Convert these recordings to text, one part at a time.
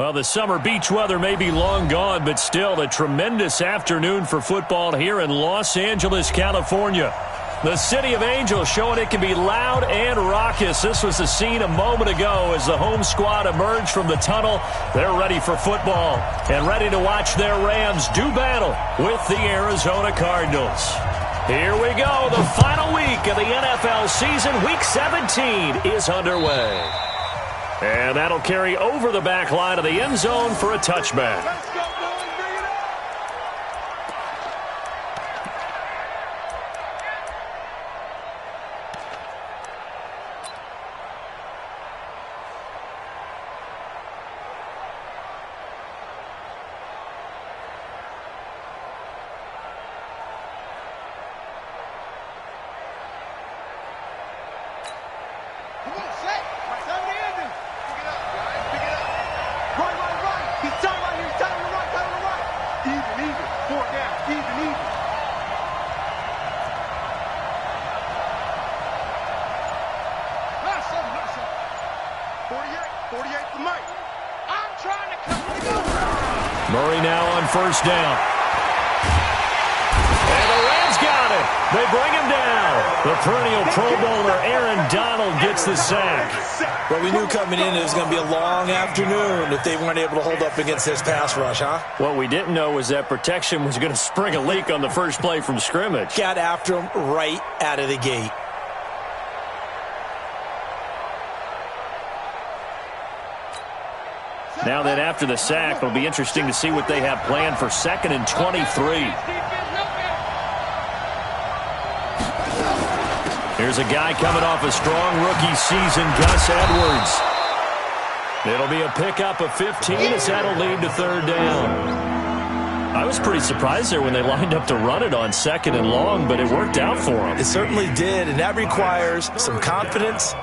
Well, the summer beach weather may be long gone, but still a tremendous afternoon for football here in Los Angeles, California. The City of Angels showing it can be loud and raucous. This was the scene a moment ago as the home squad emerged from the tunnel. They're ready for football and ready to watch their Rams do battle with the Arizona Cardinals. Here we go. The final week of the NFL season. Week 17 is underway. And that'll carry over the back line of the end zone for a touchback. Murray now on first down. And the Rams got it. They bring him down. The perennial Pro Bowler Aaron Donald gets the sack. Well, we knew coming in it was going to be a long afternoon if they weren't able to hold up against this pass rush, huh? What we didn't know was that protection was going to spring a leak on the first play from scrimmage. Got after him right out of the gate. Now then, after the sack, it'll be interesting to see what they have planned for 2nd and 23. Here's a guy coming off a strong rookie season, Gus Edwards. It'll be a pickup of 15 as that'll lead to third down. I was pretty surprised there when they lined up to run it on 2nd and long, but it worked out for them. It certainly did, and that requires some confidence,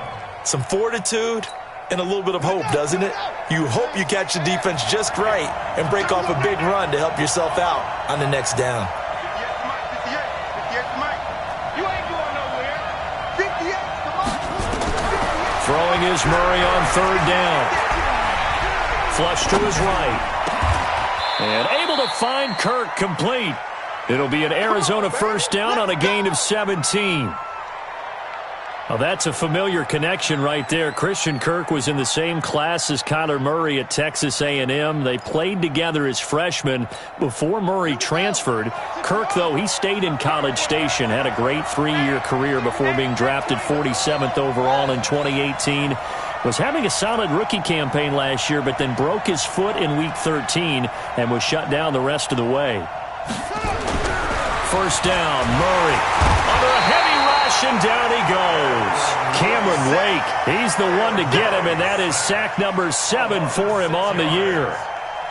some fortitude, and a little bit of hope, doesn't it? You hope you catch the defense just right and break off a big run to help yourself out on the next down. Throwing is Murray on third down. Flush to his right. And able to find Kirk complete. It'll be an Arizona first down on a gain of 17. Well, that's a familiar connection right there. Christian Kirk was in the same class as Kyler Murray at Texas A&M. They played together as freshmen before Murray transferred. Kirk, though, he stayed in College Station, had a great 3-year career before being drafted 47th overall in 2018. Was having a solid rookie campaign last year, but then broke his foot in Week 13 and was shut down the rest of the way. First down, Murray. Under a heavy rush, and down he goes. Cameron Wake, he's the one to get him, and that is sack number 7 for him on the year.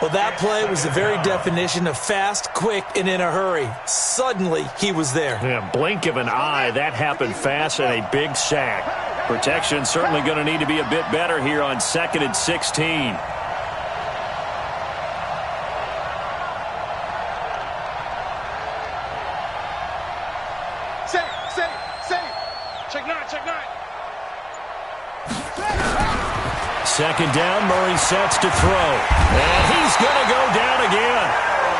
Well, that play was the very definition of fast, quick, and in a hurry. Suddenly, he was there. Yeah, blink of an eye, that happened fast, and a big sack. Protection certainly going to need to be a bit better here on 2nd and 16. Second down, Murray sets to throw. And he's going to go down again.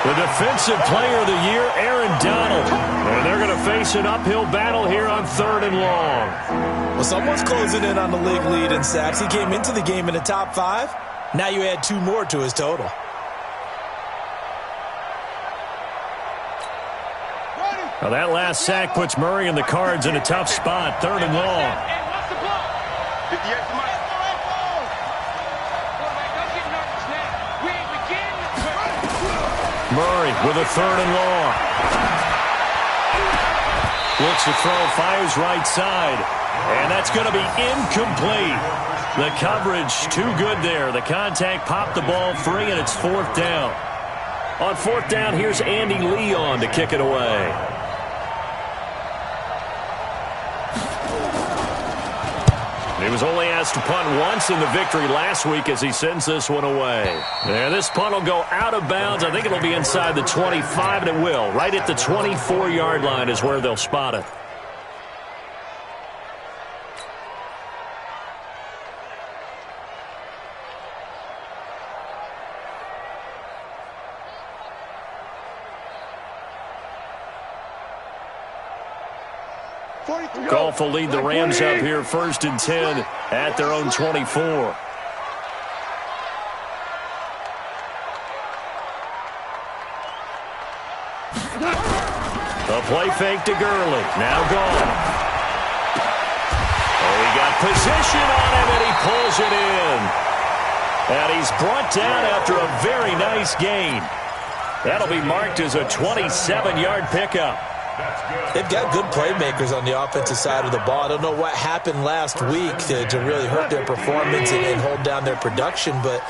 The defensive player of the year, Aaron Donald. And they're going to face an uphill battle here on 3rd and long. Well, someone's closing in on the league lead in sacks. He came into the game in the top 5. Now you add 2 more to his total. Well, that last sack puts Murray and the Cards in a tough spot. 3rd and long. Murray with a 3rd and long. Looks to throw, fires right side. And that's going to be incomplete. The coverage too good there. The contact popped the ball free, and it's 4th down. On 4th down, here's Andy Leon to kick it away. He was only asked to punt once in the victory last week as he sends this one away. And this punt will go out of bounds. I think it'll be inside the 25, and it will. Right at the 24-yard line is where they'll spot it. Goff will lead the Rams up here 1st and 10 at their own 24. The play fake to Gurley. Now gone. Oh, he got position on him, and he pulls it in. And he's brought down after a very nice gain. That'll be marked as a 27-yard pickup. They've got good playmakers on the offensive side of the ball. I don't know what happened last week to really hurt their performance and hold down their production, but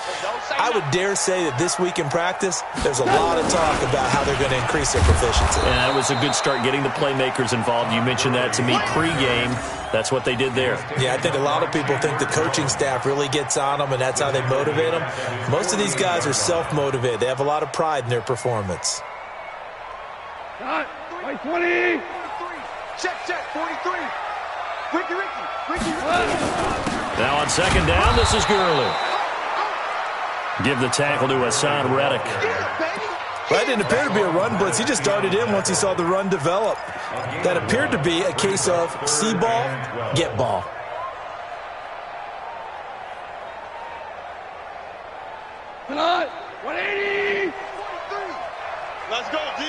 I would dare say that this week in practice, there's a lot of talk about how they're going to increase their proficiency. And that was a good start getting the playmakers involved. You mentioned that to me pregame. That's what they did there. Yeah, I think a lot of people think the coaching staff really gets on them, and that's how they motivate them. Most of these guys are self-motivated. They have a lot of pride in their performance. 20. Check, 43. Ricky. Now on 2nd down, this is Gurley. Give the tackle to Hassan Reddick. That didn't appear to be a run blitz. He just darted in once he saw the run develop. That appeared to be a case of see ball, get ball. Tonight, 180. Let's go, D.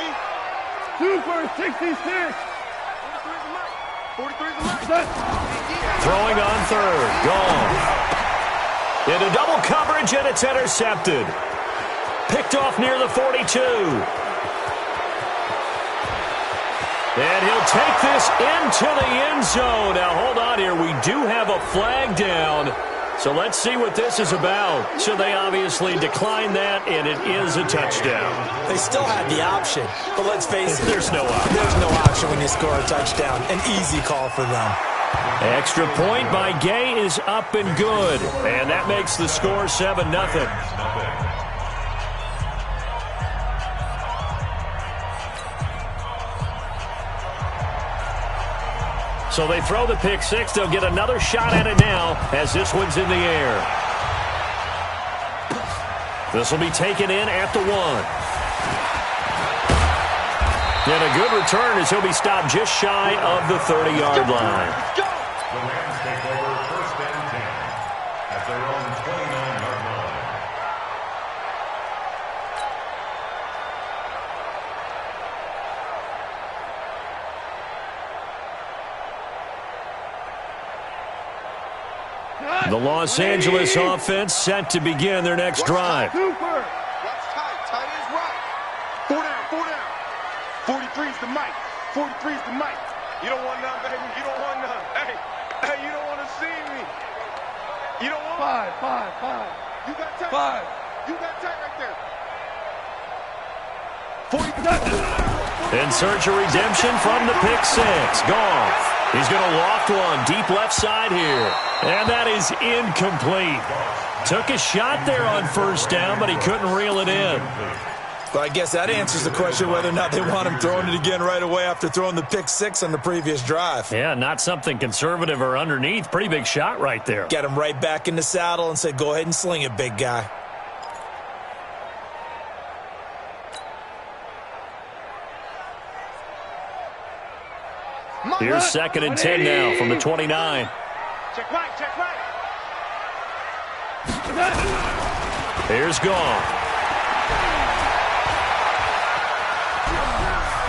2 for 66. 43's the mic. Throwing on 3rd. Gone. Into double coverage, and it's intercepted. Picked off near the 42. And he'll take this into the end zone. Now, hold on here. We do have a flag down. So let's see what this is about. So they obviously declined that, and it is a touchdown. They still had the option, but let's face it. There's no option. There's no option when you score a touchdown. An easy call for them. Extra point by Gay is up and good. And that makes the score 7-0. So they throw the pick six. They'll get another shot at it now as this one's in the air. This will be taken in at the 1. And a good return as he'll be stopped just shy of the 30-yard line. The Rams take over 1st and 10 at their own 29-yard line. The Los Angeles offense set to begin their next drive. Watch tight is right. 4 down. 43's the mic. 43's the mic. You don't want none, baby. You don't want none. Hey, you don't want to see me. You don't want 5. You got tight. 5. You got tight right there. 40. In search of redemption from the pick six. Goff. He's going to loft one deep left side here. And that is incomplete. Took a shot there on 1st down, but he couldn't reel it in. But I guess that answers the question whether or not they want him throwing it again right away after throwing the pick six on the previous drive. Yeah, not something conservative or underneath. Pretty big shot right there. Got him right back in the saddle and said, go ahead and sling it, big guy. Here's 2nd and 10 now from the 29. Check right. Here's Goff.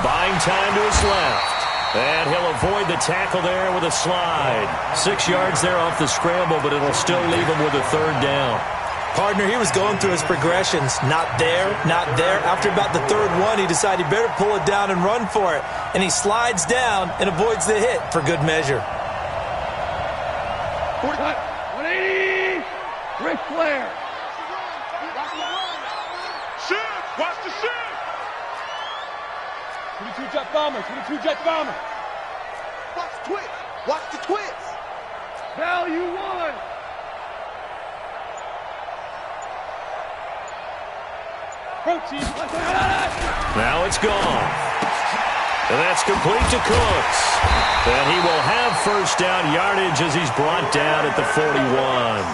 Buying time to his left. And he'll avoid the tackle there with a slide. 6 yards there off the scramble, but it'll still leave him with a 3rd down. Partner, he was going through his progressions. Not there. After about the 3rd one, he decided he better pull it down and run for it. And he slides down and avoids the hit for good measure. 180. Ric Flair. Watch the shoot. 22 jet bomber. Watch the twist. Value 1. Now it's gone. And that's complete to Cooks. And he will have 1st down yardage as he's brought down at the 41.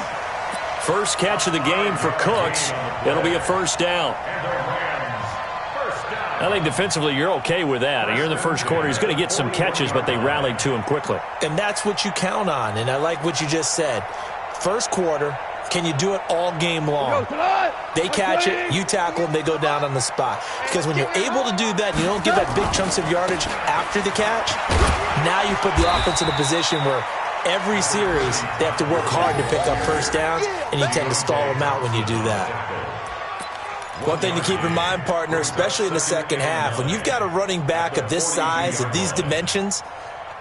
First catch of the game for Cooks. It'll be a 1st down. And the Rams, 1st down. I think defensively you're okay with that. You're in the first quarter. He's going to get some catches, but they rallied to him quickly. And that's what you count on, and I like what you just said. First quarter, can you do it all game long? They catch it, you tackle them, they go down on the spot. Because when you're able to do that, and you don't give up big chunks of yardage after the catch, now you put the offense in a position where every series they have to work hard to pick up first downs, and you tend to stall them out when you do that. One thing to keep in mind, partner, especially in the second half, when you've got a running back of this size, of these dimensions,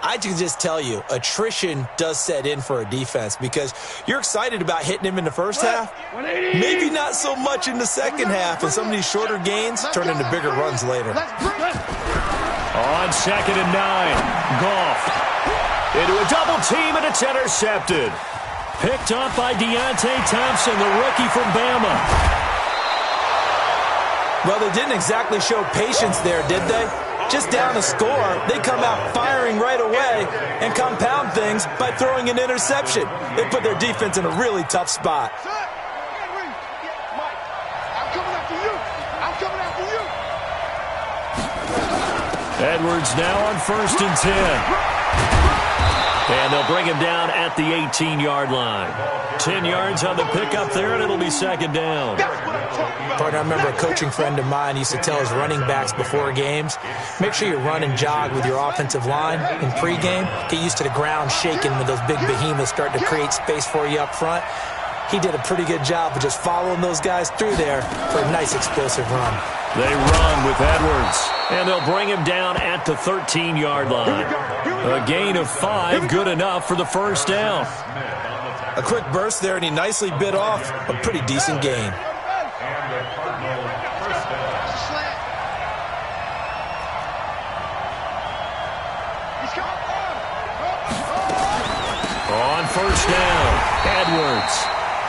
I can just tell you, attrition does set in for a defense because you're excited about hitting him in the first half. Maybe not so much in the second half, and some of these shorter gains turn into bigger runs later. On 2nd and 9, Goff into a double team, and it's intercepted. Picked up by Deontay Thompson, the rookie from Bama. Well, they didn't exactly show patience there, did they? Just down a score, they come out firing right away and compound things by throwing an interception. They put their defense in a really tough spot. I'm coming after you. I'm coming after you. Edwards now on 1st and 10. And they'll bring him down at the 18-yard line. 10 yards on the pickup there, and it'll be 2nd down. Partner, I remember a coaching friend of mine used to tell his running backs before games, make sure you run and jog with your offensive line in pregame. Get used to the ground shaking when those big behemoths start to create space for you up front. He did a pretty good job of just following those guys through there for a nice explosive run. They run with Edwards, and they'll bring him down at the 13-yard line. A gain of 5, good enough for the first down. A quick burst there, and he nicely bit off a pretty decent gain. On 1st down, Edwards.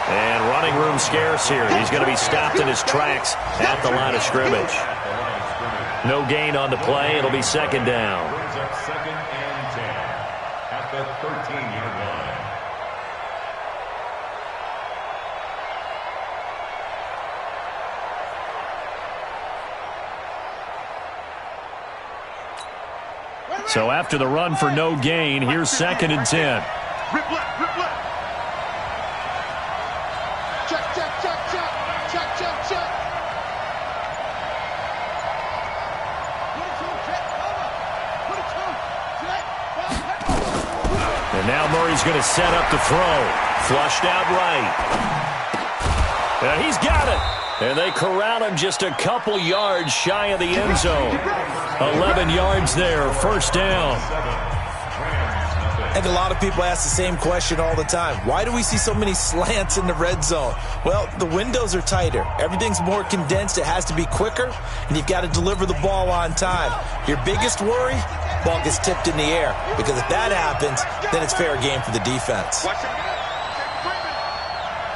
And running room scarce here. He's going to be stopped in his tracks at the line of scrimmage. No gain on the play. It'll be 2nd down. Brings up 2nd and 10 at the 13-yard line. So after the run for no gain, here's 2nd and 10. Rip left, rip left. Check, check, check, check. Check, check, check. And now Murray's going to set up the throw. Flushed out right. And he's got it. And they corral him just a couple yards shy of the end zone. 11 yards there, 1st down. I think a lot of people ask the same question all the time. Why do we see so many slants in the red zone? Well, the windows are tighter. Everything's more condensed. It has to be quicker, and you've got to deliver the ball on time. Your biggest worry? Ball gets tipped in the air, because if that happens, then it's fair game for the defense.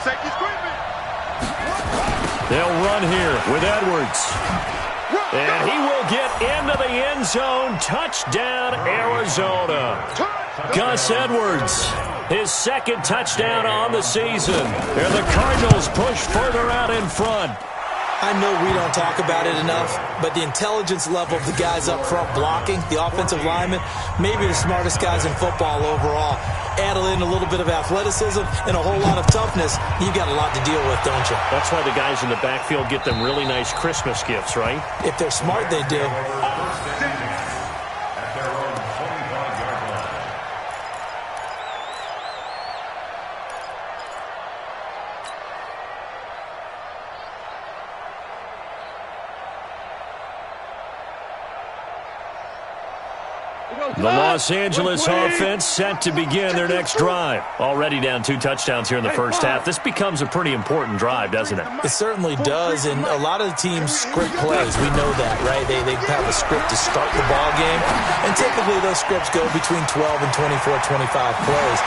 Safety screaming. They'll run here with Edwards. And he will get into the end zone. Touchdown, Arizona. Gus Edwards, his 2nd touchdown on the season. And the Cardinals push further out in front. I know we don't talk about it enough, but the intelligence level of the guys up front blocking, the offensive linemen, maybe the smartest guys in football overall. Add in a little bit of athleticism and a whole lot of toughness, you've got a lot to deal with, don't you? That's why the guys in the backfield get them really nice Christmas gifts, right? If they're smart, they do. At their own 25-yard line. The Los Angeles offense set to begin their next drive. Already down 2 touchdowns here in the first half. This becomes a pretty important drive, doesn't it? It certainly does, and a lot of the teams script plays. We know that, right? They have a script to start the ball game, and typically those scripts go between 12 and 24, 25 plays.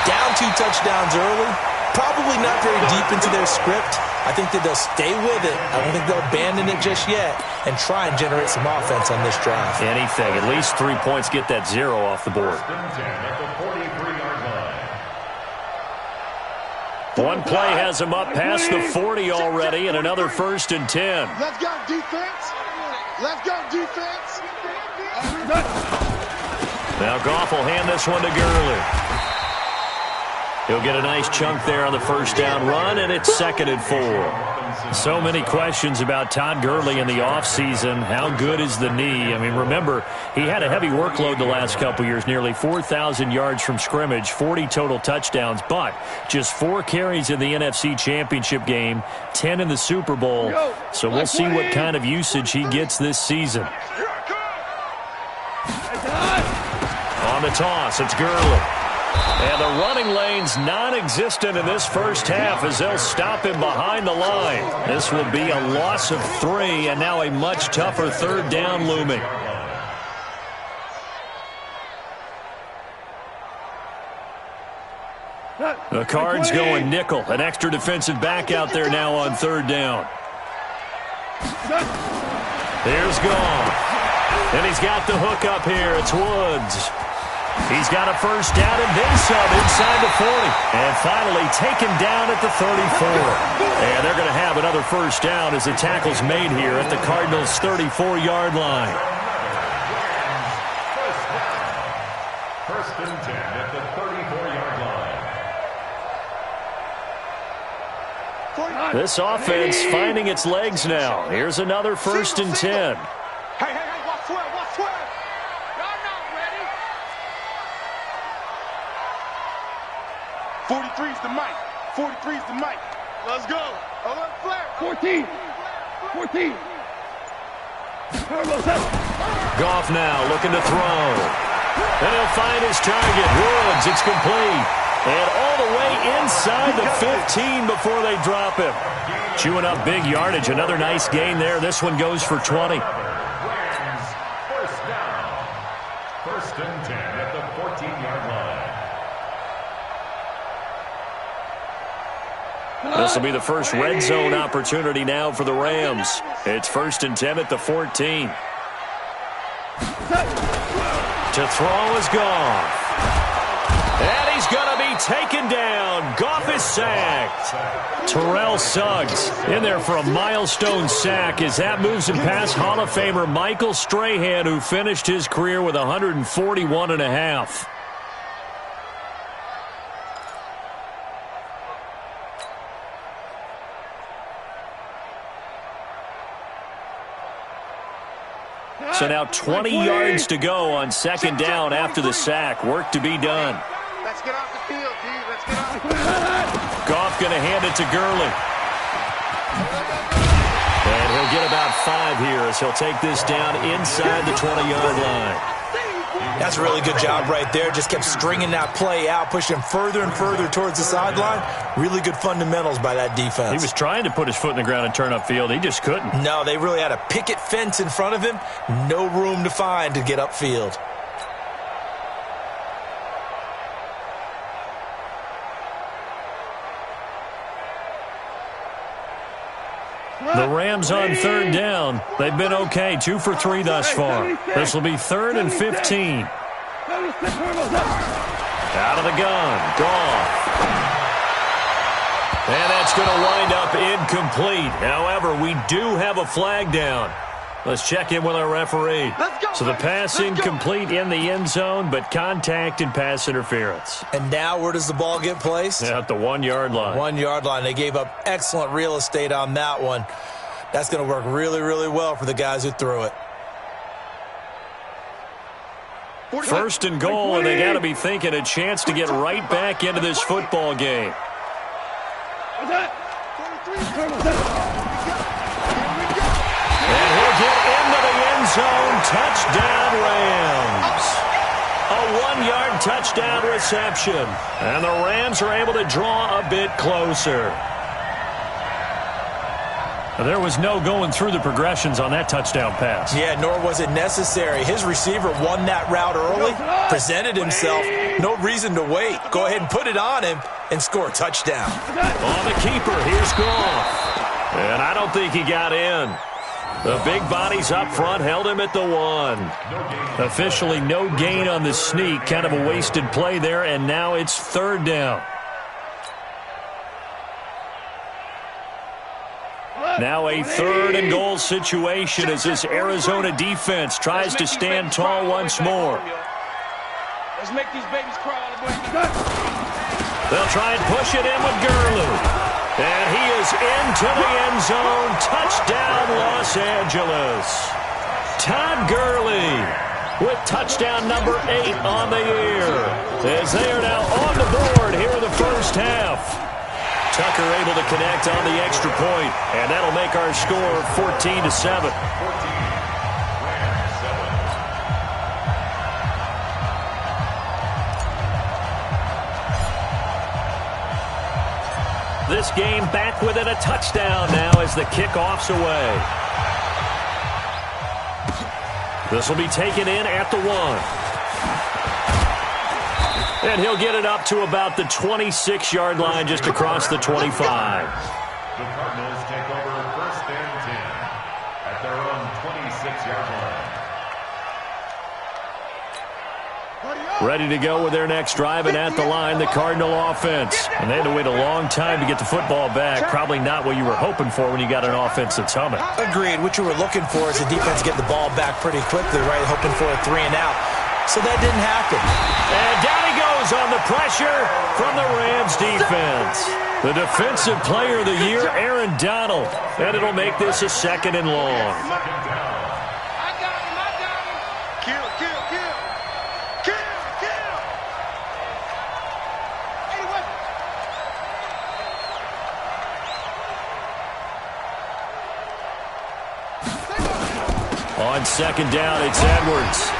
Down 2 touchdowns early, probably not very deep into their script. I think that they'll stay with it. I don't think they'll abandon it just yet and try and generate some offense on this drive. Anything. At least 3 points, get that 0 off the board. 1st and 10 at the 43-yard line. One play has him up past the 40 already, and another 1st and 10. Let's go, defense. Let's go, defense. Now Goff will hand this one to Gurley. He'll get a nice chunk there on the first down run, and it's 2nd and 4. So many questions about Todd Gurley in the offseason. How good is the knee? I mean, remember, he had a heavy workload the last couple years, nearly 4,000 yards from scrimmage, 40 total touchdowns, but just 4 carries in the NFC Championship game, 10 in the Super Bowl. So we'll see what kind of usage he gets this season. On the toss, it's Gurley. And the running lane's non-existent in this first half as they'll stop him behind the line. This will be a loss of 3, and now a much tougher 3rd down looming. The Cards going nickel. An extra defensive back out there now on 3rd down. Here's Goff. And he's got the hook up here. It's Woods. He's got a first down and then some inside the 40. And finally taken down at the 34. And they're going to have another first down as the tackle's made here at the Cardinals' 34-yard line. First and 10 at the 34-yard line. This offense finding its legs now. Here's another 1st and 10. Hey, watch swear. Y'all not ready. 43's the mic. 43's the mic. Let's go. Alert flare. 14. Goff now looking to throw. And he'll find his target. Woods, it's complete. And all the way inside the 15 before they drop him. Chewing up big yardage. Another nice gain there. This one goes for 20. Rams, first down. 1st and 10 at the 14-yard line. This will be the first red zone opportunity now for the Rams. It's 1st and 10 at the 14. To throw is Goff. And he's going to be taken down. Goff is sacked. Terrell Suggs in there for a milestone sack as that moves him past Hall of Famer Michael Strahan, who finished his career with 141.5. So now 20 yards to go on 2nd down after the sack. Work to be done. Let's get off the field, dude. Let's get off the field. Goff going to hand it to Gurley. And he'll get about 5 here as he'll take this down inside the 20-yard line. That's a really good job right there. Just kept stringing that play out, pushing further and further towards the sideline. Really good fundamentals by that defense. He was trying to put his foot in the ground and turn upfield. He just couldn't. No, they really had a picket fence in front of him. No room to find to get upfield. The Rams on 3rd down. They've been okay, 2 for 3 thus far. This will be 3rd and 15. Out of the gun, Goff. And that's going to wind up incomplete. However, we do have a flag down. Let's check in with our referee. So the pass incomplete in the end zone, but contact and pass interference. And now where does the ball get placed? At the 1-yard line. 1-yard line. They gave up excellent real estate on that one. That's going to work really, really well for the guys who threw it. 1st and goal, and they got to be thinking a chance to get right back into this football game. And he'll get into the end zone. Touchdown, Rams. A 1-yard touchdown reception. And the Rams are able to draw a bit closer. There was no going through the progressions on that touchdown pass. Yeah, nor was it necessary. His receiver won that route early, presented himself. No reason to wait. Go ahead and put it on him and score a touchdown. On the keeper, here's Goff. And I don't think he got in. The big bodies up front held him at the 1. Officially no gain on the sneak. Kind of a wasted play there, and now it's 3rd down. Now a 3rd and goal situation as this Arizona defense tries to stand tall once more. Let's make these babies cry all the way. They'll try and push it in with Gurley. And he is into the end zone. Touchdown, Los Angeles. Todd Gurley with touchdown number 8 on the year, as they are now on the board here in the first half. Tucker able to connect on the extra point, and that'll make our score 14-7. This game back within a touchdown now as the kickoff's away. This will be taken in at the 1. And he'll get it up to about the 26-yard line, just across the 25. The Cardinals take over 1st and 10 at their own 26-yard line. Ready to go with their next drive, and at the line, the Cardinal offense. And they had to wait a long time to get the football back. Probably not what you were hoping for when you got an offense that's humming. Agreed. What you were looking for is the defense get the ball back pretty quickly, right? Hoping for a 3 and out. So that didn't happen. And down he goes on the pressure from the Rams defense. The defensive player of the year, Aaron Donald. And it'll make this a 2nd and long. On 2nd down, it's Edwards.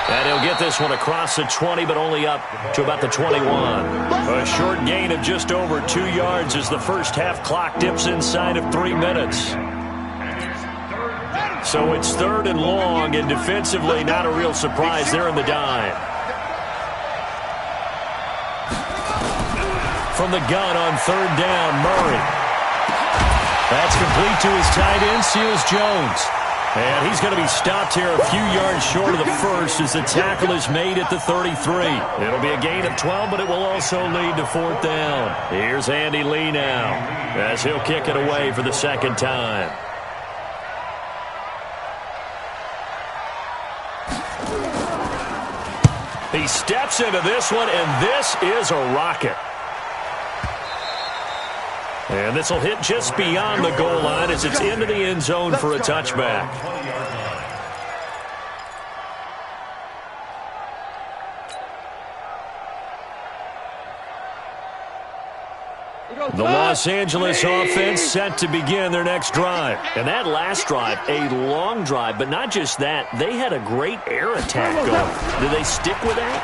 And he'll get this one across the 20, but only up to about the 21. A short gain of just over 2 yards as the first half clock dips inside of 3 minutes. So it's 3rd and long, and defensively not a real surprise. They're in the dime. From the gun on 3rd down, Murray. That's complete to his tight end, Seals Jones. And he's going to be stopped here a few yards short of the first as the tackle is made at the 33. It'll be a gain of 12, but it will also lead to 4th down. Here's Andy Lee now as he'll kick it away for the 2nd time. He steps into this one, and this is a rocket. And this will hit just beyond the goal line as it's into the end zone for a touchback. The Los Angeles offense set to begin their next drive. And that last drive, a long drive, but not just that. They had a great air attack going. Do they stick with that?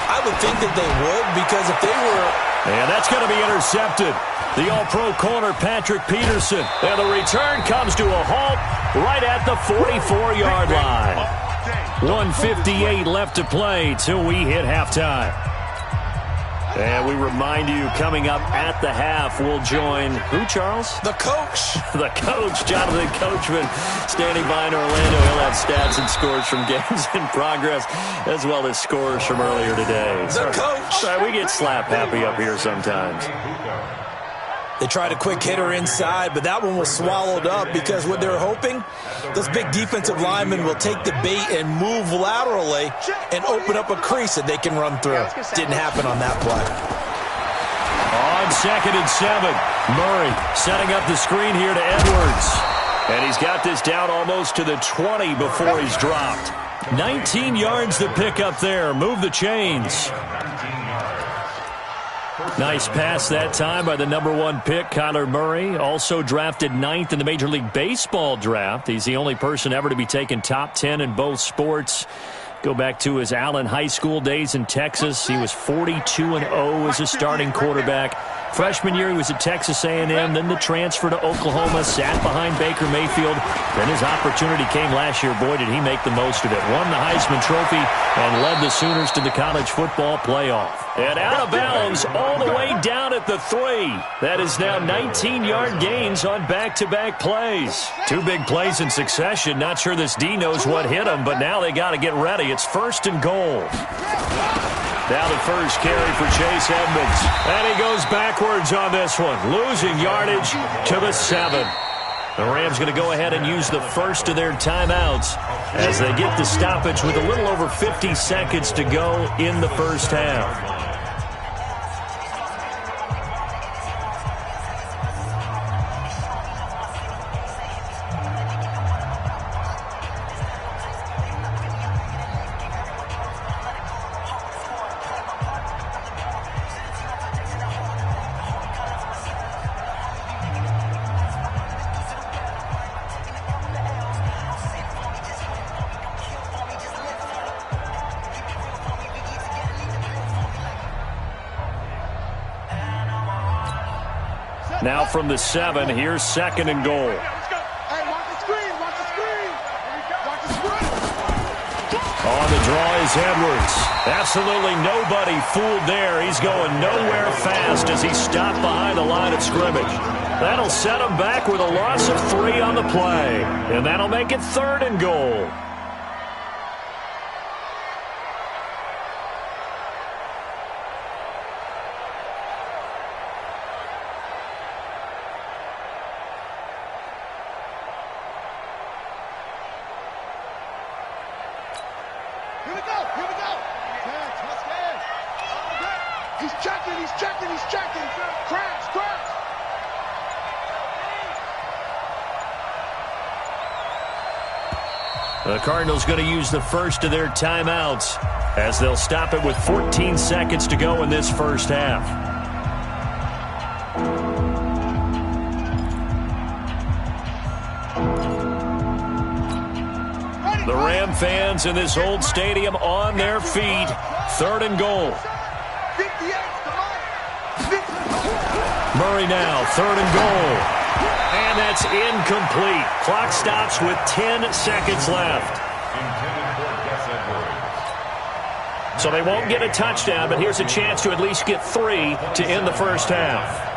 I would think that they would, because if they were... And that's going to be intercepted. The All-Pro corner, Patrick Peterson. And the return comes to a halt right at the 44-yard line. 1:58 left to play till we hit halftime. And we remind you, coming up at the half, we'll join who, Charles? The coach. The coach, Jonathan Coachman, standing by in Orlando. He'll have stats and scores from games in progress, as well as scores from earlier today. The coach. Sorry, we get slap happy up here sometimes. They tried a quick hitter inside, but that one was swallowed up because what they're hoping, those big defensive linemen will take the bait and move laterally and open up a crease that they can run through. Didn't happen on that play. On 2nd and 7, Murray setting up the screen here to Edwards. And he's got this down almost to the 20 before he's dropped. 19 yards to pick up there. Move the chains. Nice pass that time by the #1 pick, Kyler Murray. Also drafted 9th in the Major League Baseball draft. He's the only person ever to be taken top 10 in both sports. Go back to his Allen High School days in Texas. He was 42-0 as a starting quarterback. Freshman year, he was at Texas A&M, then the transfer to Oklahoma, sat behind Baker Mayfield. Then his opportunity came last year. Boy, did he make the most of it. Won the Heisman Trophy and led the Sooners to the college football playoff. And out of bounds all the way down at the 3. That is now 19-yard gains on back-to-back plays. 2 big plays in succession. Not sure this D knows what hit him, but now they got to get ready. It's 1st and goal. Now the first carry for Chase Edmonds. And he goes backwards on this one, losing yardage to the 7. The Rams going to go ahead and use the first of their timeouts as they get the stoppage with a little over 50 seconds to go in the first half. Now from the 7, here's 2nd and goal. On the draw is Edwards. Absolutely nobody fooled there. He's going nowhere fast as he stopped behind the line of scrimmage. That'll set him back with a loss of 3 on the play. And that'll make it 3rd and goal. The Cardinals going to use the first of their timeouts as they'll stop it with 14 seconds to go in this first half. The Ram fans in this old stadium on their feet. 3rd and goal. Murray now, 3rd and goal. And that's incomplete. Clock stops with 10 seconds left. So they won't get a touchdown, but here's a chance to at least get 3 to end the first half.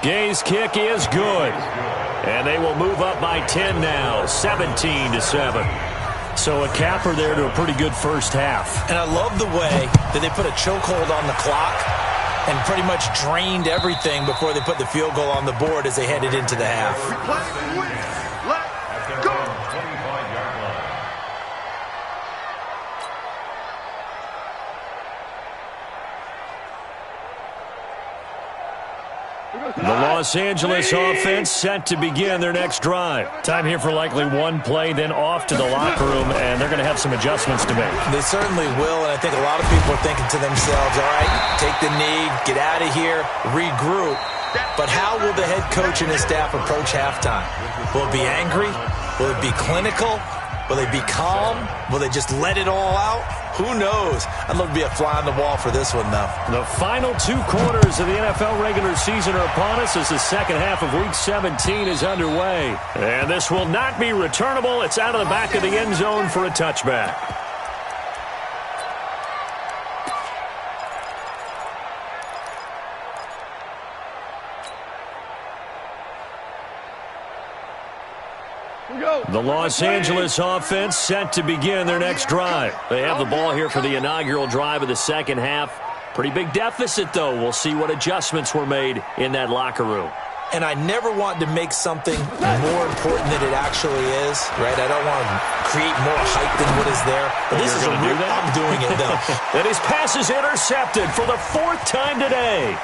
Gay's kick is good. And they will move up by 10 now, 17-7. So a capper there to a pretty good first half. And I love the way that they put a chokehold on the clock and pretty much drained everything before they put the field goal on the board as they headed into the half. Let's go. 25-yard line. The Los Angeles offense set to begin their next drive. Time here for likely one play, then off to the locker room, and they're going to have some adjustments to make. They certainly will, and I think a lot of people are thinking to themselves, all right, take the knee, get out of here, regroup. But how will the head coach and his staff approach halftime? Will it be angry? Will it be clinical? Will they be calm? Will they just let it all out? Who knows? I'd love to be a fly on the wall for this one, though. The final 2 quarters of the NFL regular season are upon us as the second half of Week 17 is underway. And this will not be returnable. It's out of the back of the end zone for a touchback. The Los Angeles offense set to begin their next drive. They have the ball here for the inaugural drive of the second half. Pretty big deficit, though. We'll see what adjustments were made in that locker room. And I never want to make something more important than it actually is, right? I don't want to create more hype than what is there. But this is I'm doing it, though. And his pass is intercepted for the 4th time today.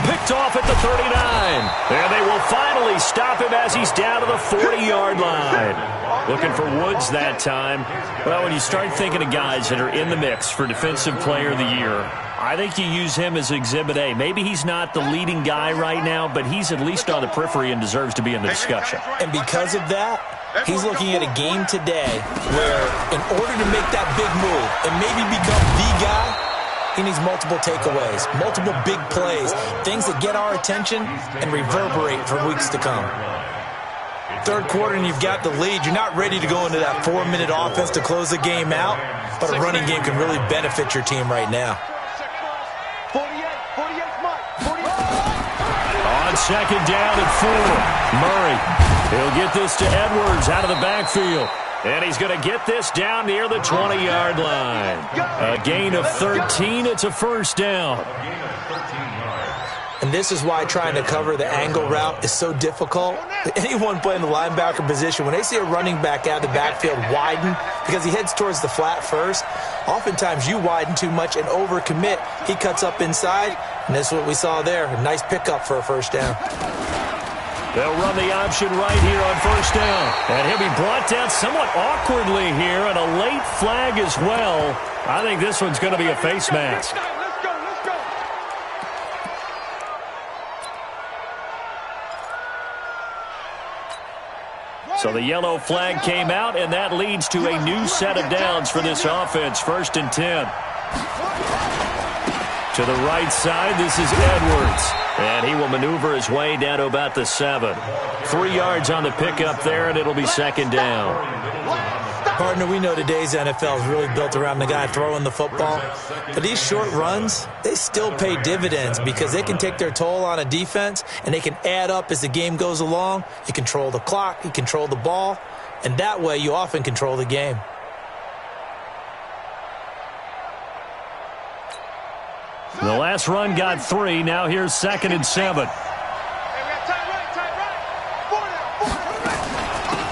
Picked off at the 39. And they will finally stop him as he's down to the 40-yard line. Looking for Woods that time. Well, when you start thinking of guys that are in the mix for Defensive Player of the Year, I think you use him as Exhibit A. Maybe he's not the leading guy right now, but he's at least on the periphery and deserves to be in the discussion. And because of that, he's looking at a game today where in order to make that big move and maybe become the guy, he needs multiple takeaways, multiple big plays, things that get our attention and reverberate for weeks to come. 3rd quarter and you've got the lead. You're not ready to go into that 4-minute offense to close the game out, but a running game can really benefit your team right now. On 2nd down and 4, Murray. He'll get this to Edwards out of the backfield. And he's going to get this down near the 20-yard line. A gain of 13. It's a first down. A gain of 13 yards. And this is why trying to cover the angle route is so difficult. Anyone playing the linebacker position, when they see a running back out of the backfield widen because he heads towards the flat first, oftentimes you widen too much and overcommit. He cuts up inside, and that's what we saw there. A nice pickup for a first down. They'll run the option right here on first down. And he'll be brought down somewhat awkwardly here, and a late flag as well. I think this one's going to be a face mask. So the yellow flag came out, and that leads to a new set of downs for this offense. 1st and 10. To the right side, this is Edwards. And he will maneuver his way down to about the 7. 3 yards on the pickup there, and it'll be 2nd down. Partner, we know today's NFL is really built around the guy throwing the football. But these short runs, they still pay dividends because they can take their toll on a defense, and they can add up as the game goes along. You control the clock, you control the ball, and that way you often control the game. The last run got 3. Now here's 2nd and 7.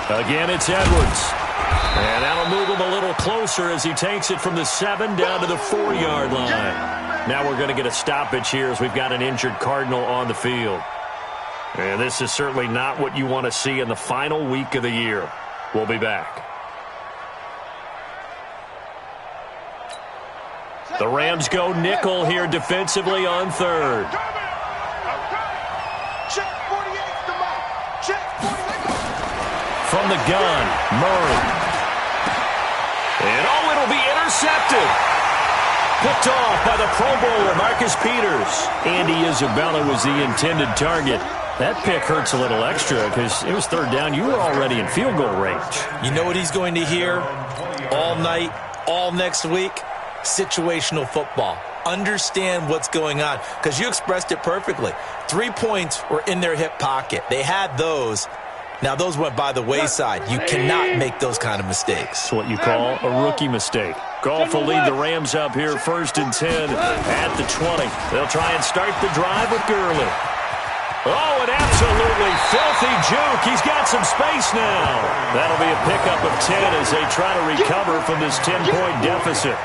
Again, it's Edwards. And that'll move him a little closer as he takes it from the 7 down to the 4-yard line. Now we're going to get a stoppage here as we've got an injured Cardinal on the field. And this is certainly not what you want to see in the final week of the year. We'll be back. The Rams go nickel here defensively on 3rd. From the gun, Murray. And it'll be intercepted. Picked off by the Pro Bowler, Marcus Peters. Andy Isabella was the intended target. That pick hurts a little extra because it was 3rd down. You were already in field goal range. You know what he's going to hear all night, all next week? Situational football. Understand what's going on because you expressed it perfectly. 3 points were in their hip pocket. They had those. Now, those went by the wayside. You cannot make those kind of mistakes. It's what you call a rookie mistake. Goff will lead the Rams up here 1st and 10 at the 20. They'll try and start the drive with Gurley. Oh, an absolutely filthy juke. He's got some space now. That'll be a pickup of 10 as they try to recover from this 10-point deficit.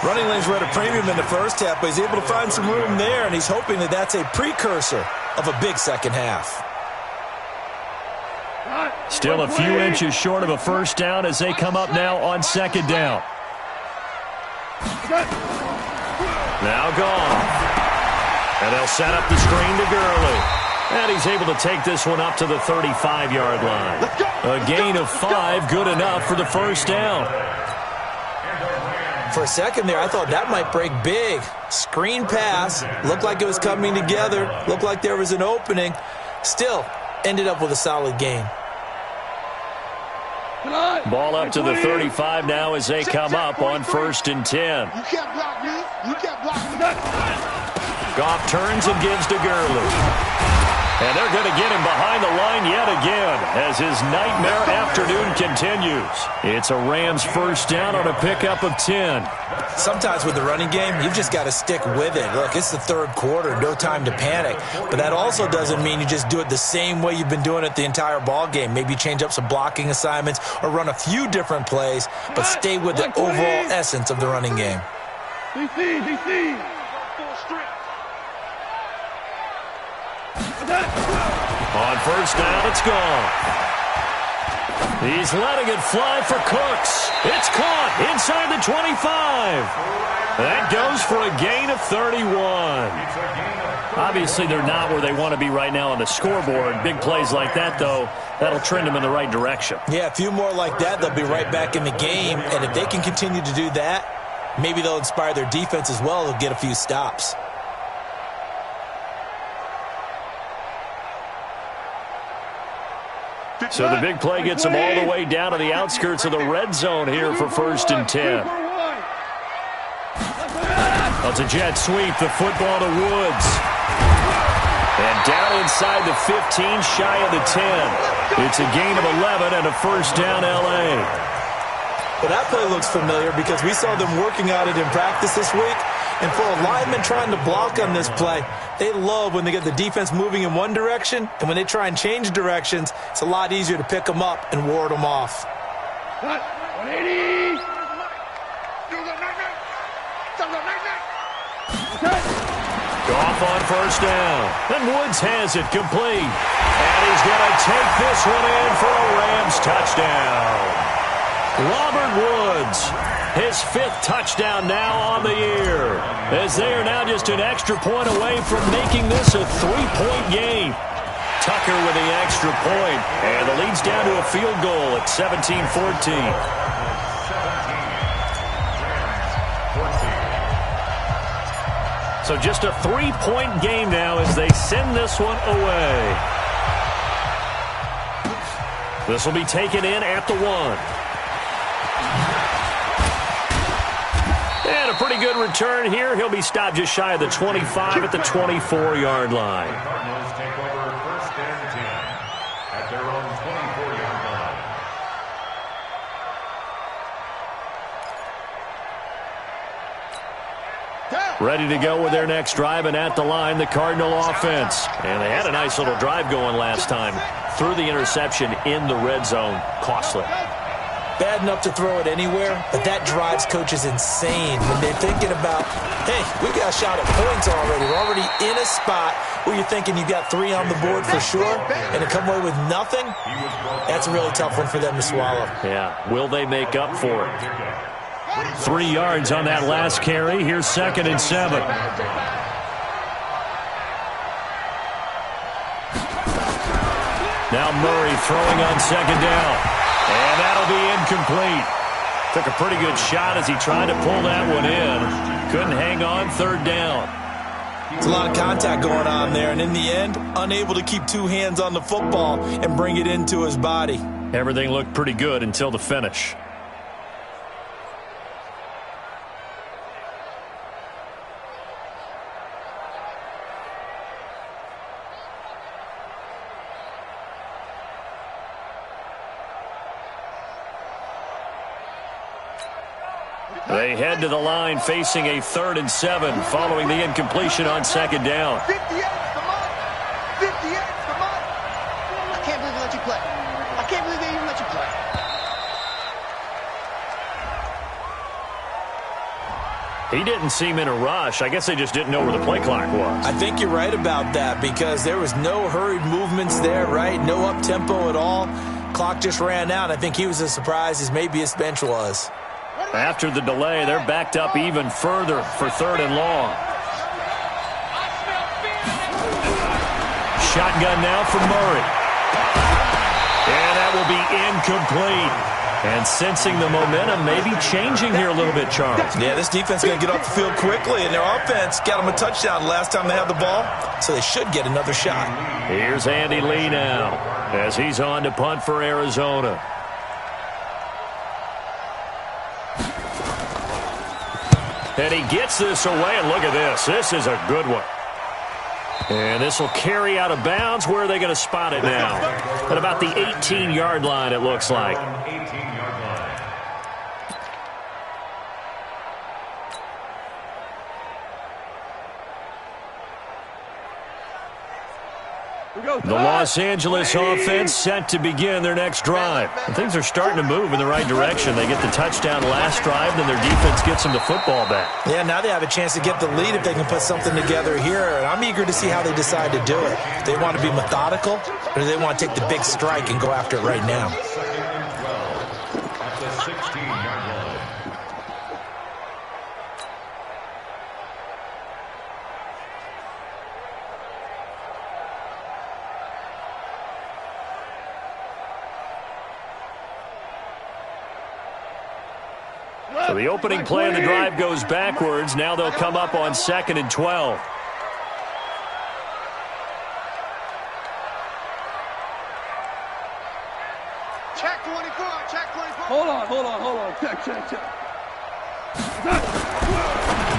Running lanes were at a premium in the first half, but he's able to find some room there, and he's hoping that that's a precursor of a big second half. Still a few inches short of a first down as they come up now on 2nd down. Now gone. And they'll set up the screen to Gurley. And he's able to take this one up to the 35-yard line. A gain of 5, good enough for the first down. For a second there, I thought that might break big. Screen pass. Looked like it was coming together. Looked like there was an opening. Still, ended up with a solid gain. Ball up to the 35 now as they come up on 1st and 10. You can't block me. You can't block me. Goff turns and gives to Gurley. And they're going to get him behind the line yet again as his nightmare afternoon continues. It's a Rams first down on a pickup of 10. Sometimes with the running game, you've just got to stick with it. Look, it's the 3rd quarter, no time to panic. But that also doesn't mean you just do it the same way you've been doing it the entire ball game. Maybe change up some blocking assignments or run a few different plays, but stay with the overall essence of the running game. DC. On first down, it's gone. He's letting it fly for Cooks. It's caught inside the 25. That goes for a gain of 31. Obviously, they're not where they want to be right now on the scoreboard. Big plays like that, though, that'll trend them in the right direction. Yeah, a few more like that, they'll be right back in the game. And if they can continue to do that, maybe they'll inspire their defense as well. They'll get a few stops. So the big play gets them all the way down to the outskirts of the red zone here for 1st and 10. That's a jet sweep, the football to Woods. And down inside the 15, shy of the 10. It's a gain of 11 and a first down L.A. Well, that play looks familiar because we saw them working on it in practice this week. And for a lineman trying to block on this play, they love when they get the defense moving in one direction, and when they try and change directions, it's a lot easier to pick them up and ward them off. 180. Off on first down. And Woods has it complete. And he's going to take this one in for a Rams touchdown. Robert Woods, his 5th touchdown now on the year, as they are now just an extra point away from making this a 3-point game. Tucker with the extra point, and the lead's down to a field goal at 17-14. So just a 3-point game now as they send this one away. This will be taken in at the 1. And a pretty good return here. He'll be stopped just shy of the 25 at the 24-yard line. Cardinals take over 1st and 10 at their own 24-yard line. Ready to go with their next drive, and at the line, the Cardinal offense. And they had a nice little drive going last time. Threw the interception in the red zone. Costly. Bad enough to throw it anywhere, but that drives coaches insane when they're thinking about, hey, we got a shot at points already. We're already in a spot where you're thinking you got 3 on the board for sure, and to come away with nothing, that's a really tough one for them to swallow. Yeah, will they make up for it? 3 yards on that last carry. Here's 2nd and 7. Now Murray throwing on 2nd down. And that'll be incomplete. Took a pretty good shot as he tried to pull that one in. Couldn't hang on 3rd down. It's a lot of contact going on there, and in the end, unable to keep 2 hands on the football and bring it into his body. Everything looked pretty good until the finish. They head to the line facing a 3rd and 7 following the incompletion on 2nd down. 58's the mark. 58's the mark. I can't believe they let you play. I can't believe they even let you play. He didn't seem in a rush. I guess they just didn't know where the play clock was. I think you're right about that because there was no hurried movements there, right? No up-tempo at all. Clock just ran out. I think he was as surprised as maybe his bench was. After the delay, they're backed up even further for 3rd and long. Shotgun now for Murray. And that will be incomplete. And sensing the momentum maybe changing here a little bit, Charles. Yeah, this defense is going to get off the field quickly, and their offense got them a touchdown last time they had the ball, so they should get another shot. Here's Andy Lee now as he's on to punt for Arizona. And he gets this away, and look at this. This is a good one. And this will carry out of bounds. Where are they going to spot it now? At about the 18-yard line, it looks like. 18-yard line. The Los Angeles offense set to begin their next drive. And things are starting to move in the right direction. They get the touchdown last drive, then their defense gets them the football back. Yeah, now they have a chance to get the lead if they can put something together here. And I'm eager to see how they decide to do it. Do they want to be methodical, or do they want to take the big strike and go after it right now? 2nd and 12 at the 16-yard line. So the opening play of the drive goes backwards. Now they'll come up on 2nd and 12. Check 24. Check 24. Hold on. Check.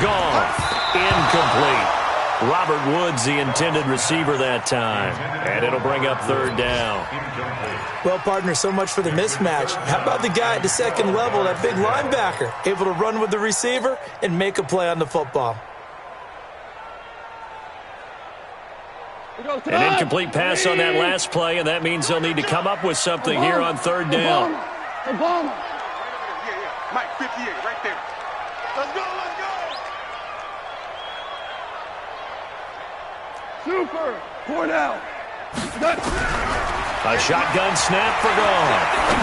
Gone. Incomplete. Robert Woods, the intended receiver that time. And it'll bring up 3rd down. Well, partner, so much for the mismatch. How about the guy at the 2nd level, that big linebacker, able to run with the receiver and make a play on the football? An incomplete pass on that last play, and that means they'll need to come up with something here on third down. Yeah. Mike, 58, right there. Let's go, let's go. Super. 4 down. A shotgun snap for gone.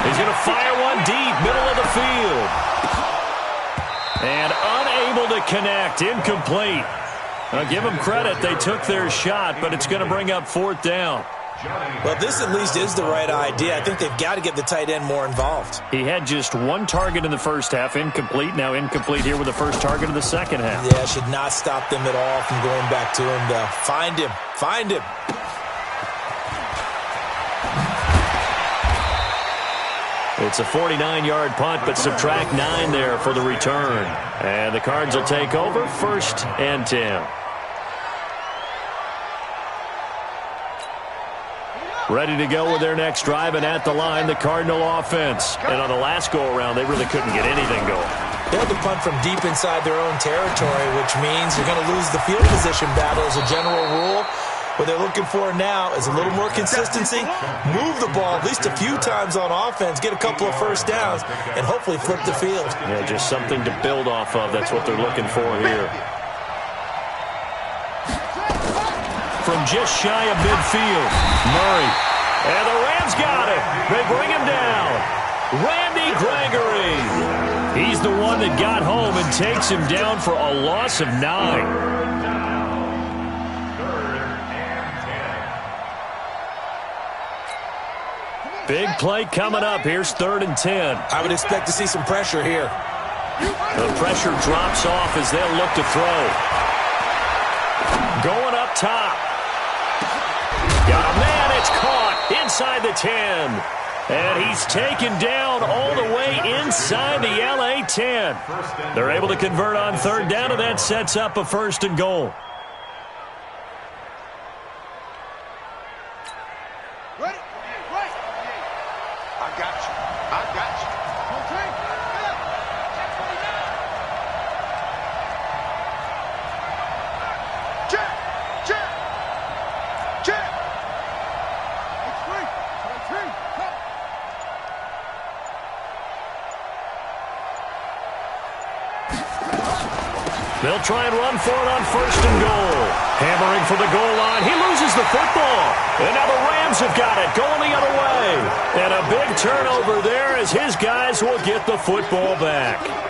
He's going to fire one deep, middle of the field. And unable to connect, incomplete. Now, give them credit, they took their shot, but it's going to bring up fourth down. Well, this at least is the right idea. I think they've got to get the tight end more involved. He had just one target in the first half, incomplete. Now incomplete here with the first target of the second half. Yeah, should not stop them at all from going back to him, though. Find him. Find him. It's a 49-yard punt, but subtract 9 there for the return. And the Cards will take over, 1st and 10. Ready to go with their next drive, and at the line, the Cardinal offense. And on the last go-around, they really couldn't get anything going. They had to punt from deep inside their own territory, which means you're going to lose the field position battle as a general rule. What they're looking for now is a little more consistency, move the ball at least a few times on offense, get a couple of first downs, and hopefully flip the field. Yeah, just something to build off of. That's what they're looking for here. From just shy of midfield, Murray. And the Rams got it. They bring him down. Randy Gregory. He's the one that got home and takes him down for a loss of 9. Big play coming up. Here's 3rd and 10. I would expect to see some pressure here. The pressure drops off as they'll look to throw. Going up top. Got a man. It's caught inside the 10. And he's taken down all the way inside the LA 10. They're able to convert on 3rd down, and that sets up a 1st and goal. They'll try and run for it on 1st and goal. Hammering for the goal line. He loses the football. And now the Rams have got it, going the other way. And a big turnover there as his guys will get the football back.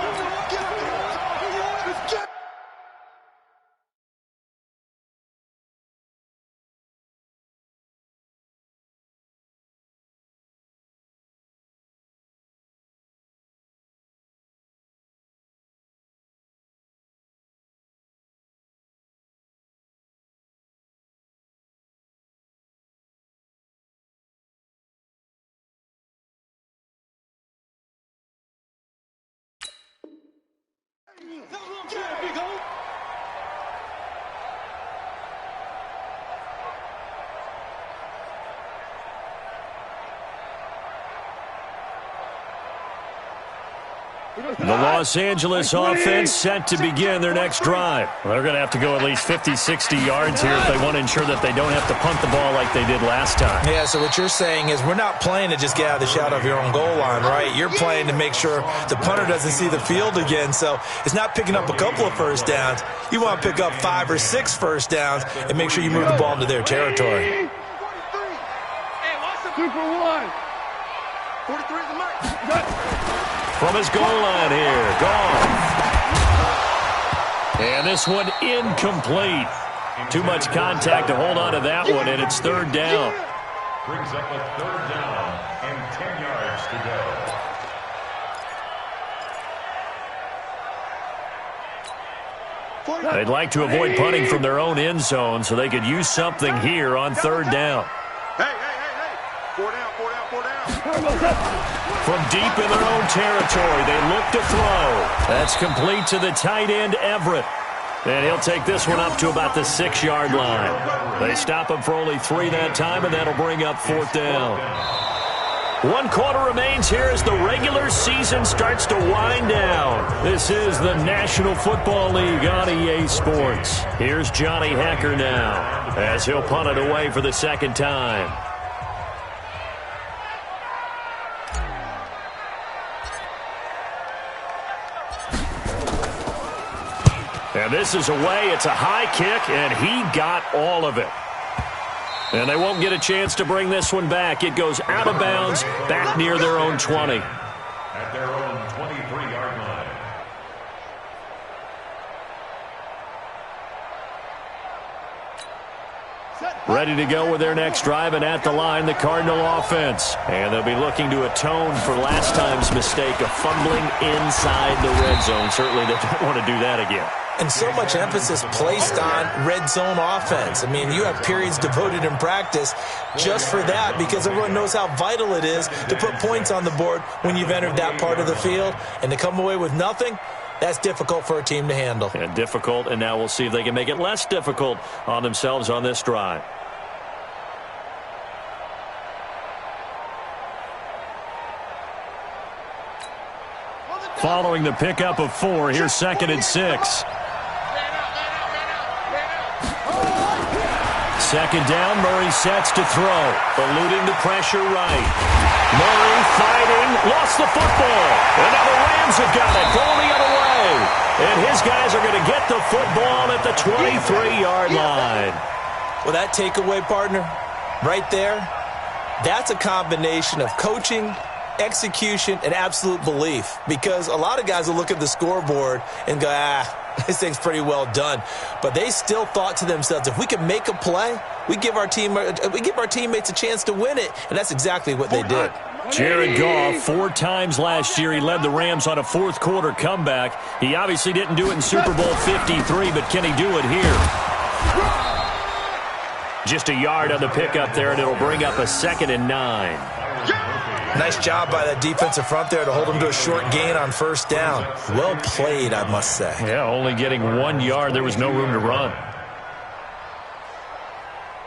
The Los Angeles offense set to begin their next drive. They're going to have to go at least 50, 60 yards here if they want to ensure that they don't have to punt the ball like they did last time. Yeah, so what you're saying is we're not playing to just get out of the shadow of your own goal line, right? You're playing to make sure the punter doesn't see the field again. So it's not picking up a couple of first downs. You want to pick up 5 or 6 first downs and make sure you move the ball into their territory. Super 1. 43 is the mark. From his goal line here, gone. And this one incomplete. Too much contact to hold on to that one, and it's 3rd down. Brings up a 3rd down and 10 yards to go. They'd like to avoid punting from their own end zone so they could use something here on 3rd down. Hey. 4 down, 4 down, 4 down. From deep in their own territory, they look to throw. That's complete to the tight end, Everett. And he'll take this one up to about the 6-yard line. They stop him for only 3 that time, and that'll bring up 4th down. 1 quarter remains here as the regular season starts to wind down. This is the National Football League on EA Sports. Here's Johnny Hacker now as he'll punt it away for the second time. And this is away. It's a high kick, and he got all of it. And they won't get a chance to bring this one back. It goes out of bounds, back near their own 20. At their own 23-yard line. Ready to go with their next drive, and at the line, the Cardinal offense. And they'll be looking to atone for last time's mistake of fumbling inside the red zone. Certainly they don't want to do that again. And so much emphasis placed on red zone offense. I mean, you have periods devoted in practice just for that because everyone knows how vital it is to put points on the board when you've entered that part of the field. And to come away with nothing, that's difficult for a team to handle. And difficult, and now we'll see if they can make it less difficult on themselves on this drive. Following the pickup of 4, here's 2nd and 6. Second down, Murray sets to throw. Eluding the pressure right. Murray fighting, lost the football. And now the Rams have got it, going the other way. And his guys are going to get the football at the 23-yard line. Well, that takeaway, partner, right there, that's a combination of coaching, execution, and absolute belief. Because a lot of guys will look at the scoreboard and go, this thing's pretty well done. But they still thought to themselves, if we can make a play, we give our teammates a chance to win it. And that's exactly what they did. Jared Goff, 4 times last year, he led the Rams on a fourth quarter comeback. He obviously didn't do it in Super Bowl 53, but can he do it here? Just a yard on the pickup there, and it'll bring up a 2nd and 9. Nice job by that defensive front there to hold him to a short gain on first down. Well played, I must say. Yeah, only getting 1 yard. There was no room to run.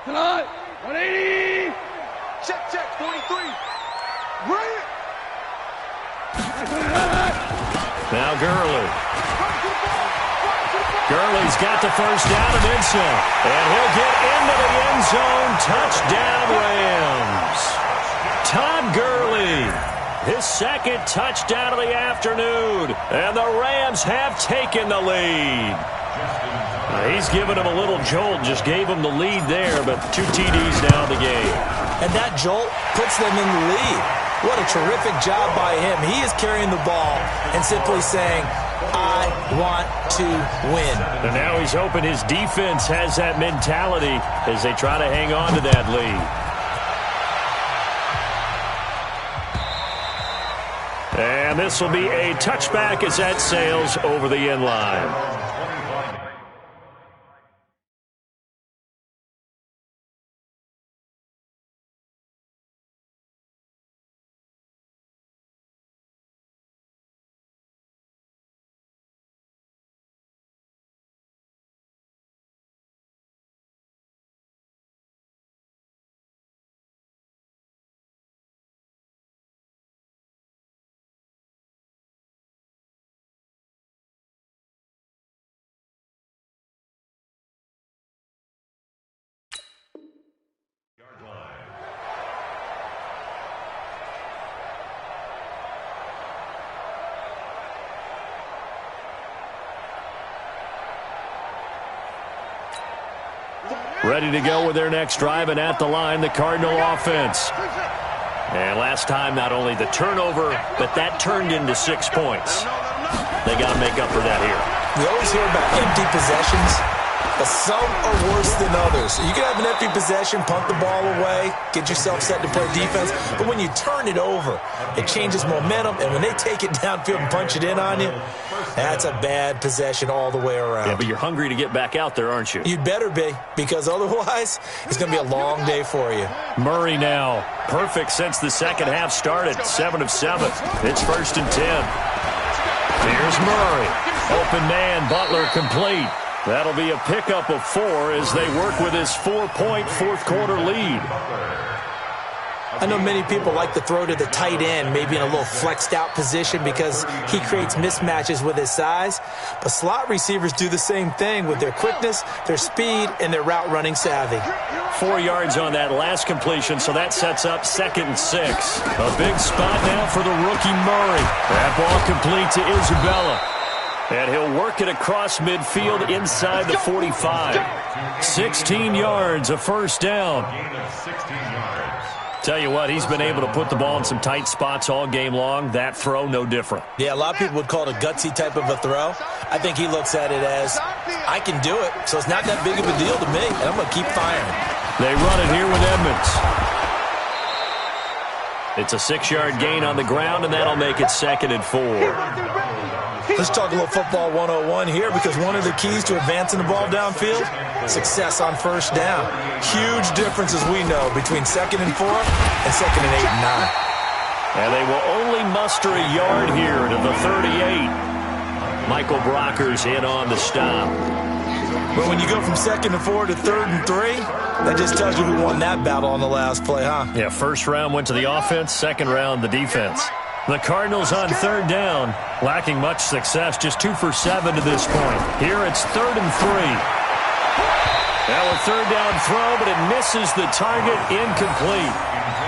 Come on, 180. Check, 43. Bring it. Now Gurley. Gurley's got the first down and then some. And he'll get into the end zone. Touchdown, Rams. Todd Gurley, his 2nd touchdown of the afternoon, and the Rams have taken the lead. He's given him a little jolt, just gave him the lead there, but 2 TDs now in the game. And that jolt puts them in the lead. What a terrific job by him. He is carrying the ball and simply saying, I want to win. And now he's hoping his defense has that mentality as they try to hang on to that lead. And this will be a touchback as that sails over the end line. Ready to go with their next drive, and at the line, the Cardinal offense. And last time, not only the turnover, but that turned into 6 points. They got to make up for that here. We always hear about empty possessions, but some are worse than others. You can have an empty possession, punt the ball away, get yourself set to play defense, but when you turn it over, it changes momentum, and when they take it downfield and punch it in on you, that's a bad possession all the way around. Yeah, but you're hungry to get back out there, aren't you? You'd better be, because otherwise, it's going to be a long day for you. Murray now, perfect since the second half started, 7 of 7. It's 1st and 10. Here's Murray. Open man, Butler complete. That'll be a pickup of 4 as they work with his 4-point fourth quarter lead. I know many people like to throw to the tight end, maybe in a little flexed out position because he creates mismatches with his size. But slot receivers do the same thing with their quickness, their speed, and their route running savvy. 4 yards on that last completion, so that sets up 2nd and 6. A big spot now for the rookie Murray. That ball complete to Isabella. And he'll work it across midfield inside the 45. 16 yards, a first down. Tell you what, he's been able to put the ball in some tight spots all game long. That throw, no different. Yeah, a lot of people would call it a gutsy type of a throw. I think he looks at it as, I can do it, so it's not that big of a deal to me, and I'm going to keep firing. They run it here with Edmonds. It's a 6-yard gain on the ground, and that'll make it 2nd and 4. Let's talk a little football 101 here, because one of the keys to advancing the ball downfield, success on first down. Huge difference, as we know, between 2nd and 4 and 2nd and 8 and 9. And they will only muster a yard here to the 38. Michael Brocker's in on the stop. But when you go from 2nd and 4 to 3rd and 3, that just tells you who won that battle on the last play, huh? Yeah, first round went to the offense, second round the defense. The Cardinals on 3rd down, lacking much success, just 2 for 7 to this point. Here it's 3rd and 3. Now a 3rd down throw, but it misses the target, incomplete.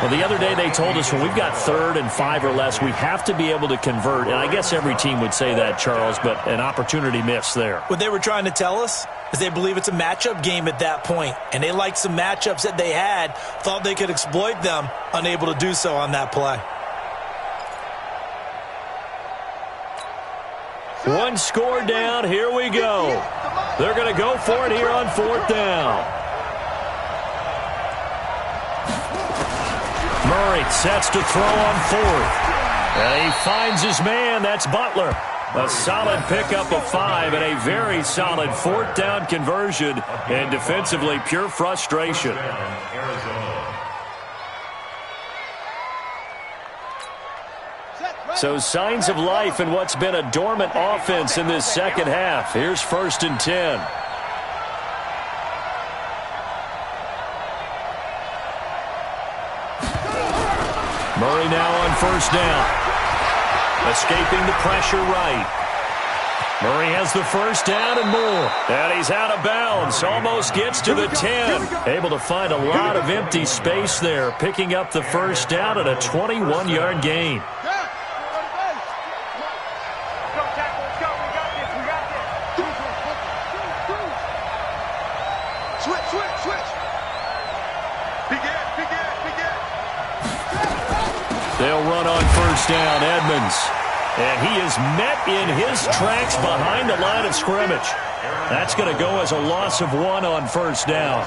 Well, the other day they told us when we've got 3rd and 5 or less, we have to be able to convert. And I guess every team would say that, Charles, but an opportunity missed there. What they were trying to tell us is they believe it's a matchup game at that point. And they liked some matchups that they had, thought they could exploit them, unable to do so on that play. One score down, here we go. They're going to go for it here on 4th down. Murray sets to throw on 4th. And he finds his man, that's Butler. A solid pickup of 5 and a very solid 4th down conversion. And defensively, pure frustration. So signs of life in what's been a dormant offense in this second half. Here's 1st and 10. Murray now on 1st down. Escaping the pressure right. Murray has the 1st down and more. And he's out of bounds. Almost gets to the 10. Able to find a lot of empty space there. Picking up the 1st down and a 21-yard gain. They'll run on 1st down, Edmonds. And he is met in his tracks behind the line of scrimmage. That's going to go as a loss of 1 on 1st down.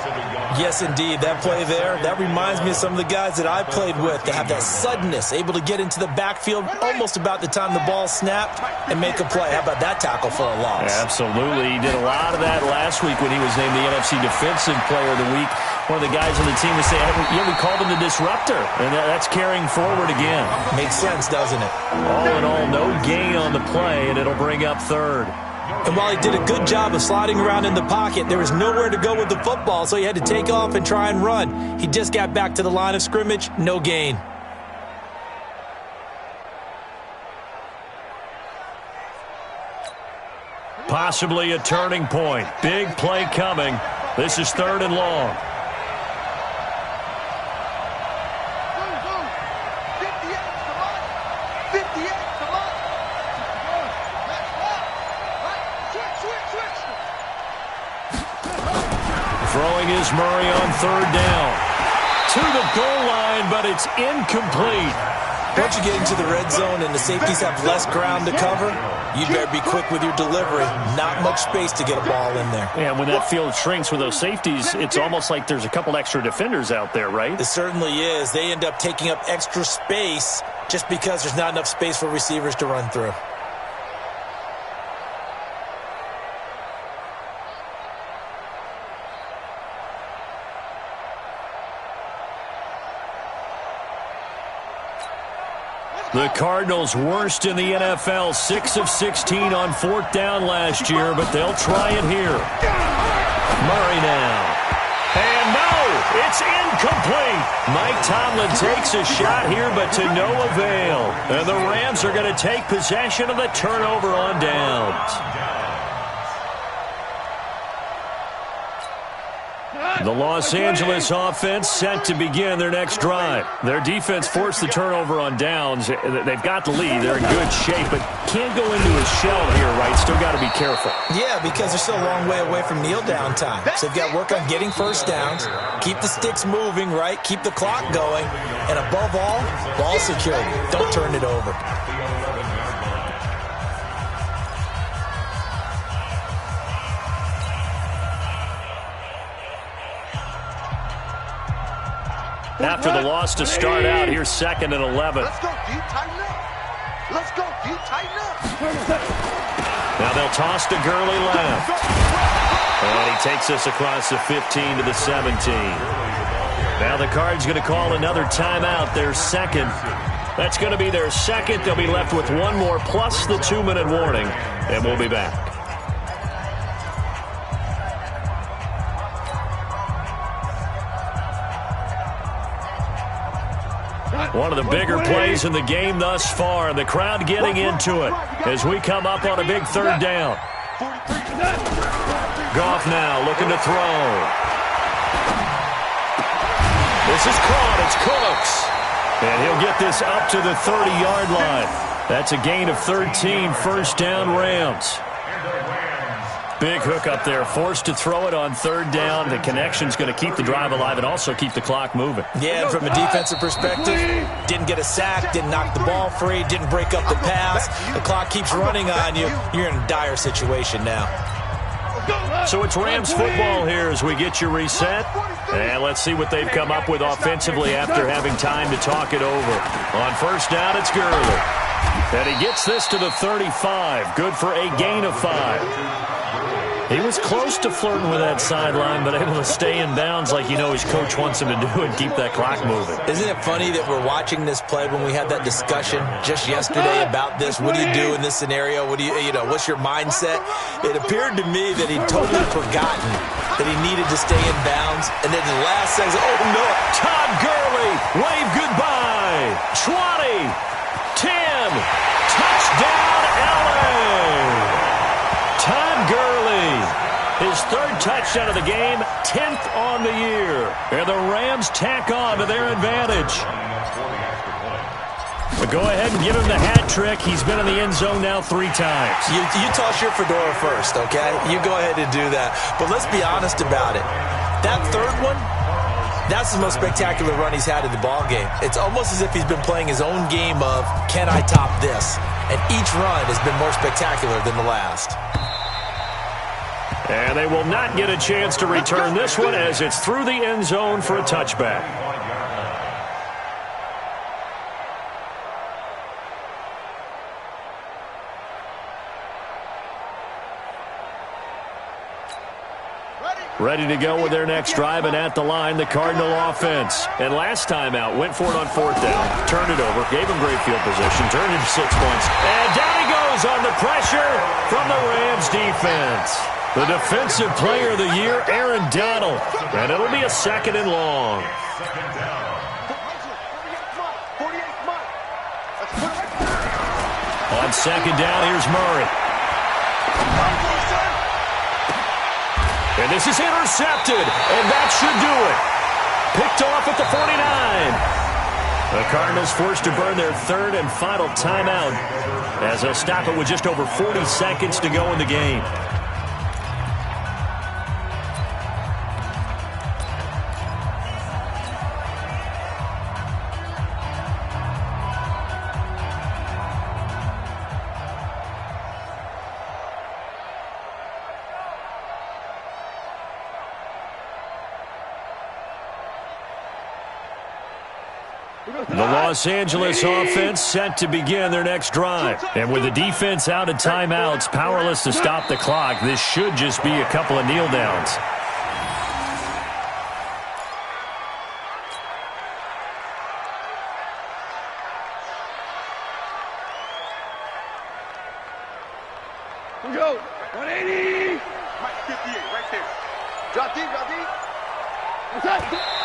Yes, indeed. That play there, that reminds me of some of the guys that I played with that have that suddenness, able to get into the backfield almost about the time the ball snapped and make a play. How about that tackle for a loss? Absolutely. He did a lot of that last week when he was named the NFC Defensive Player of the Week. One of the guys on the team was saying, yeah, we called him the disruptor, and that's carrying forward again. Makes sense, doesn't it? All in all, no gain on the play, and it'll bring up 3rd. And while he did a good job of sliding around in the pocket, there was nowhere to go with the football, so he had to take off and try and run. He just got back to the line of scrimmage, no gain. Possibly a turning point. Big play coming. This is 3rd and long. Throwing is Murray on 3rd down. To the goal line, but it's incomplete. Once you get into the red zone and the safeties have less ground to cover, you better be quick with your delivery. Not much space to get a ball in there. Yeah, when that field shrinks with those safeties, it's almost like there's a couple extra defenders out there, right? It certainly is. They end up taking up extra space just because there's not enough space for receivers to run through. The Cardinals worst in the NFL, 6 of 16 on 4th down last year, but they'll try it here. Murray now. And no! It's incomplete. Mike Tomlin takes a shot here, but to no avail. And the Rams are going to take possession of the turnover on downs. The Los Angeles offense set to begin their next drive. Their defense forced the turnover on downs. They've got the lead. They're in good shape, but can't go into a shell here, right? Still got to be careful. Yeah, because they're still a long way away from kneel down time. So they've got to work on getting first downs, keep the sticks moving, right? Keep the clock going. And above all, ball security. Don't turn it over. After the loss to start out, here's 2nd and 11. Let's go, D. Tighten up. Let's go, D. Tighten up. Now they'll toss to Gurley left. And he takes us across the 15 to the 17. Now the Cards going to call another timeout, their second. That's going to be their second. They'll be left with one more plus the 2-minute warning. And we'll be back. One of the bigger plays in the game thus far. The crowd getting into it as we come up on a big 3rd down. Goff now looking to throw. This is caught. It's Cooks. And he'll get this up to the 30-yard line. That's a gain of 13. First down, Rams. Big hook up there. Forced to throw it on 3rd down. The connection's going to keep the drive alive and also keep the clock moving. Yeah, and from a defensive perspective, didn't get a sack, didn't knock the ball free, didn't break up the pass. The clock keeps running on you. You're in a dire situation now. So it's Rams football here as we get you reset. And let's see what they've come up with offensively after having time to talk it over. On first down, it's Gurley. And he gets this to the 35. Good for a gain of 5. He was close to flirting with that sideline, but able to stay in bounds like you know his coach wants him to do and keep that clock moving. Isn't it funny that we're watching this play when we had that discussion just yesterday about this? What do you do in this scenario? What do you know, what's your mindset? It appeared to me that he'd totally forgotten that he needed to stay in bounds, and then the last second, oh no, Todd Gurley, wave goodbye. 20, 10, touchdown LA. Todd Gurley, his 3rd touchdown of the game, 10th on the year. And the Rams tack on to their advantage. But go ahead and give him the hat trick. He's been in the end zone now 3 times. You toss your fedora first, okay? You go ahead and do that. But let's be honest about it. That 3rd one, that's the most spectacular run he's had in the ball game. It's almost as if he's been playing his own game of, can I top this? And each run has been more spectacular than the last. And they will not get a chance to return this one as it's through the end zone for a touchback. Ready to go with their next drive, and at the line, the Cardinal offense. And last time out, went for it on 4th down, turned it over, gave him great field position, turned it to 6 points. And down he goes on the pressure from the Rams defense. The defensive player of the year, Aaron Donald. And it'll be a 2nd and long. On 2nd down, here's Murray. And this is intercepted, and that should do it. Picked off at the 49. The Cardinals forced to burn their 3rd and final timeout as they'll stop it with just over 40 seconds to go in the game. The Los Angeles offense set to begin their next drive. And with the defense out of timeouts, powerless to stop the clock, this should just be a couple of kneel downs. Here we go. 180. Mike, 58, right there. Drop deep, drop deep.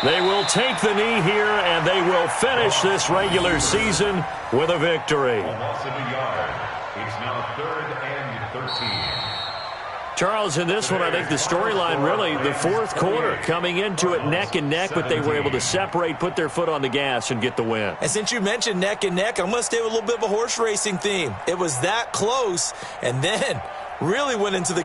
They will take the knee here, and they will finish this regular season with a victory. Loss of a yard. It's now 3rd and 13. Charles, in this one, I think the storyline really, the fourth quarter, coming into it neck and neck, but they were able to separate, put their foot on the gas, and get the win. And since you mentioned neck and neck, I'm going to stay with a little bit of a horse racing theme. It was that close, and then really went into the